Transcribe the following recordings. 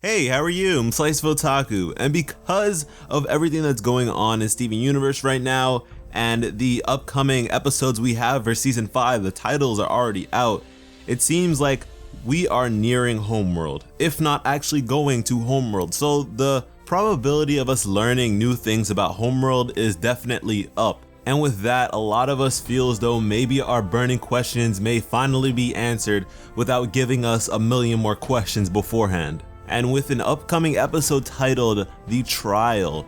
Hey, how are you? I'm SliceofOtaku, and because of everything that's going on in Steven Universe right now, and the upcoming episodes we have for Season 5, the titles are already out, it seems like we are nearing Homeworld, if not actually going to Homeworld, so the probability of us learning new things about Homeworld is definitely up. And with that, a lot of us feel as though maybe our burning questions may finally be answered without giving us a million more questions beforehand. And with an upcoming episode titled The Trial,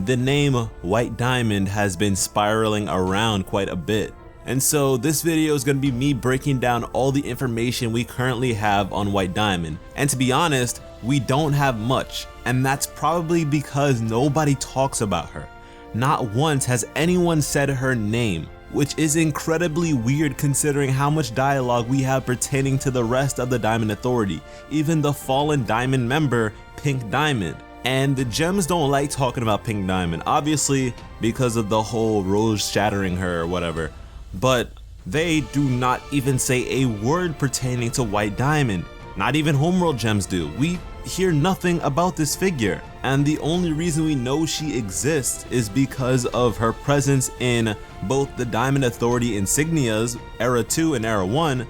the name White Diamond has been spiraling around quite a bit. And so this video is going to be me breaking down all the information we currently have on White Diamond. And to be honest, we don't have much, and that's probably because nobody talks about her. Not once has anyone said her name, which is incredibly weird considering how much dialogue we have pertaining to the rest of the Diamond Authority, even the fallen Diamond member, Pink Diamond. And the gems don't like talking about Pink Diamond, obviously because of the whole Rose shattering her or whatever, but they do not even say a word pertaining to White Diamond. Not even Homeworld gems do. We hear nothing about this figure, and the only reason we know she exists is because of her presence in both the Diamond Authority insignias, Era 2 and Era 1,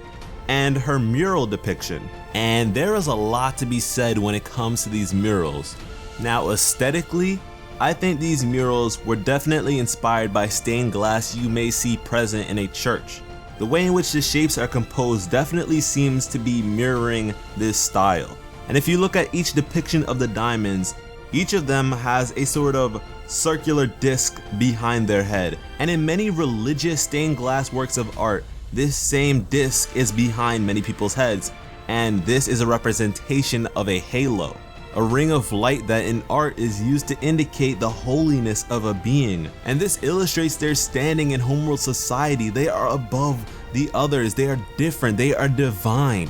and her mural depiction. And there is a lot to be said when it comes to these murals. Now, aesthetically, I think these murals were definitely inspired by stained glass you may see present in a church. The way in which the shapes are composed definitely seems to be mirroring this style. And if you look at each depiction of the diamonds, each of them has a sort of circular disc behind their head. And in many religious stained glass works of art, this same disc is behind many people's heads. And this is a representation of a halo, a ring of light that in art is used to indicate the holiness of a being. And this illustrates their standing in Homeworld society. They are above the others, they are different, they are divine.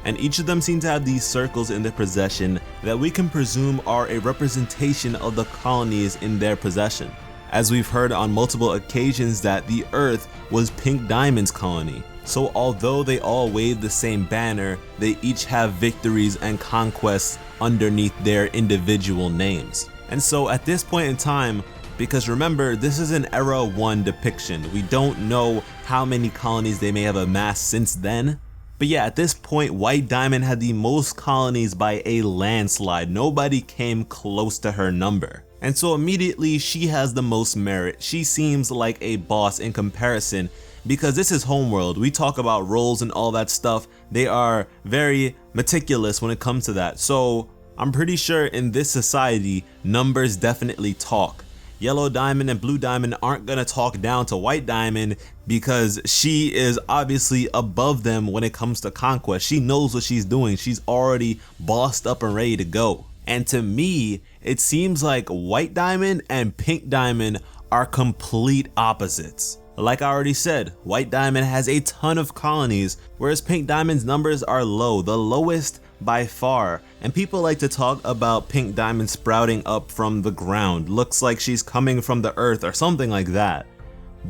And each of them seem to have these circles in their possession that we can presume are a representation of the colonies in their possession. As we've heard on multiple occasions that the Earth was Pink Diamond's colony. So although they all wave the same banner, they each have victories and conquests underneath their individual names. And so at this point in time, because remember, this is an Era 1 depiction, we don't know how many colonies they may have amassed since then. But yeah, at this point, White Diamond had the most colonies by a landslide. Nobody came close to her number. And so immediately she has the most merit. She seems like a boss in comparison because this is Homeworld. We talk about roles and all that stuff. They are very meticulous when it comes to that. So I'm pretty sure in this society, numbers definitely talk. Yellow Diamond and Blue Diamond aren't gonna talk down to White Diamond because she is obviously above them when it comes to conquest. She knows what she's doing. She's already bossed up and ready to go. And to me, it seems like White Diamond and Pink Diamond are complete opposites. Like I already said, White Diamond has a ton of colonies, whereas Pink Diamond's numbers are low, the lowest by far. And people like to talk about Pink Diamond sprouting up from the ground. Looks like she's coming from the earth or something like that.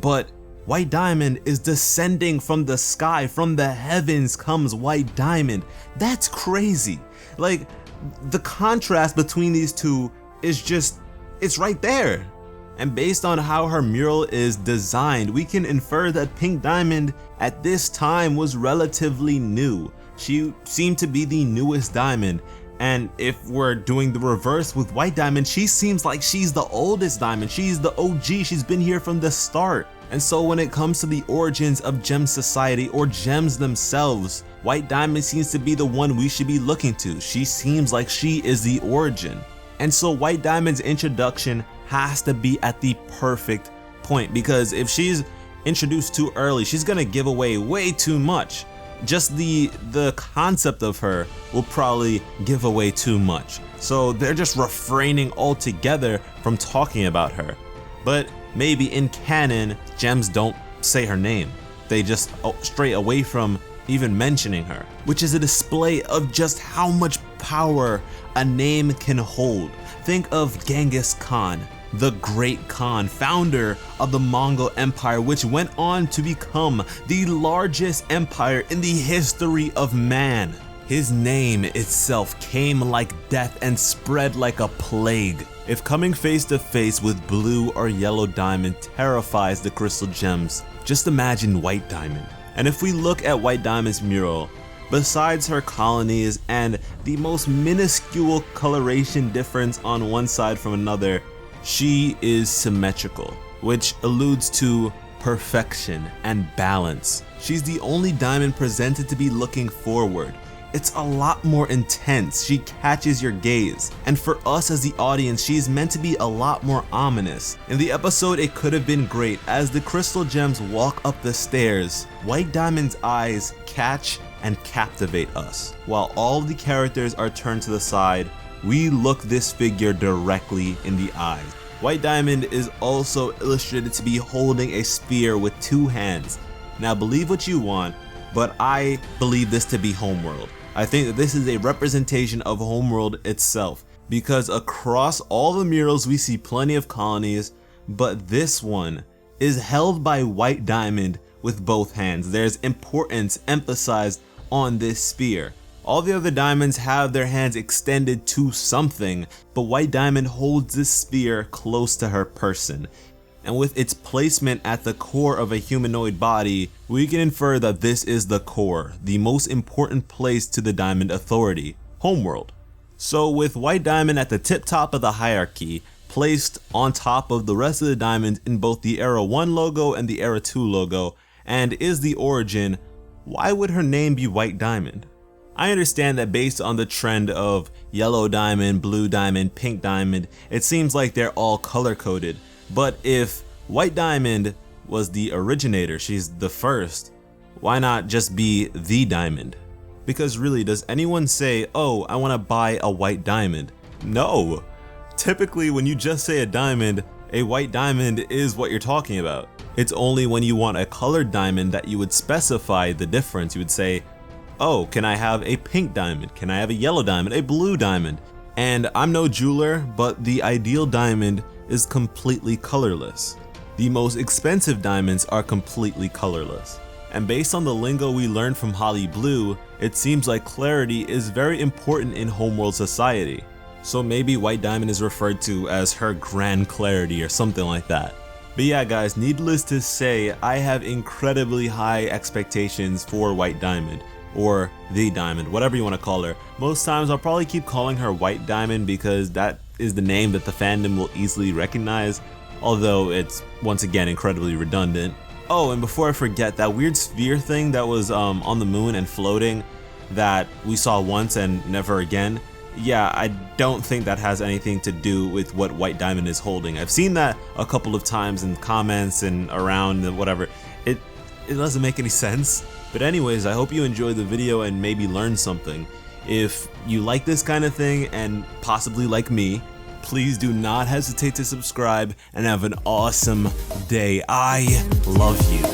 But White Diamond is descending from the sky. From the heavens comes White Diamond. That's crazy. Like, the contrast between these two is just, it's right there. And based on how her mural is designed, we can infer that Pink Diamond at this time was relatively new. She seemed to be the newest diamond, and if we're doing the reverse with White Diamond, she seems like she's the oldest diamond. She's the OG, she's been here from the start. And so when it comes to the origins of Gem Society or gems themselves, White Diamond seems to be the one we should be looking to. She seems like she is the origin. And so White Diamond's introduction has to be at the perfect point, because if she's introduced too early, she's gonna give away way too much. Just the concept of her will probably give away too much. So they're just refraining altogether from talking about her. But maybe in canon, gems don't say her name. They just stray away from even mentioning her, which is a display of just how much power a name can hold. Think of Genghis Khan, the Great Khan, founder of the Mongol Empire, which went on to become the largest empire in the history of man. His name itself came like death and spread like a plague. If coming face to face with blue or yellow diamond terrifies the crystal gems, just imagine white diamond. And if we look at white diamond's mural, besides her colonies and the most minuscule coloration difference on one side from another, she is symmetrical, which alludes to perfection and balance. She's the only diamond presented to be looking forward. It's a lot more intense. She catches your gaze. And for us as the audience, she's meant to be a lot more ominous. In the episode, it could have been great. As the crystal gems walk up the stairs, White Diamond's eyes catch and captivate us. While all the characters are turned to the side, we look this figure directly in the eye. White Diamond is also illustrated to be holding a spear with 2 hands. Now believe what you want, but I believe this to be Homeworld. I think that this is a representation of Homeworld itself, because across all the murals we see plenty of colonies, but this one is held by White Diamond with both hands. There's importance emphasized on this spear. All the other diamonds have their hands extended to something, but White Diamond holds this spear close to her person. And with its placement at the core of a humanoid body, we can infer that this is the core, the most important place to the Diamond Authority, Homeworld. So with White Diamond at the tip top of the hierarchy, placed on top of the rest of the diamonds in both the Era 1 logo and the Era 2 logo, and is the origin, why would her name be White Diamond? I understand that based on the trend of yellow diamond, blue diamond, pink diamond, it seems like they're all color coded. But if White Diamond was the originator, she's the first, why not just be the diamond? Because really, does anyone say, oh, I want to buy a white diamond? No. Typically, when you just say a white diamond is what you're talking about. It's only when you want a colored diamond that you would specify the difference. You would say, oh, can I have a pink diamond? Can I have a yellow diamond? A blue diamond? And I'm no jeweler, but the ideal diamond is completely colorless. The most expensive diamonds are completely colorless. And based on the lingo we learned from Holly Blue, it seems like clarity is very important in Homeworld society. So maybe White Diamond is referred to as her grand clarity or something like that. But yeah guys, needless to say, I have incredibly high expectations for White Diamond, or the Diamond, whatever you want to call her. Most times I'll probably keep calling her White Diamond because that is the name that the fandom will easily recognize, although it's once again incredibly redundant. Oh, and before I forget, that weird sphere thing that was on the moon and floating that we saw once and never again, yeah, I don't think that has anything to do with what White Diamond is holding. I've seen that a couple of times in comments and around and whatever. It doesn't make any sense. But anyways, I hope you enjoyed the video and maybe learned something. If you like this kind of thing and possibly like me, please do not hesitate to subscribe and have an awesome day. I love you.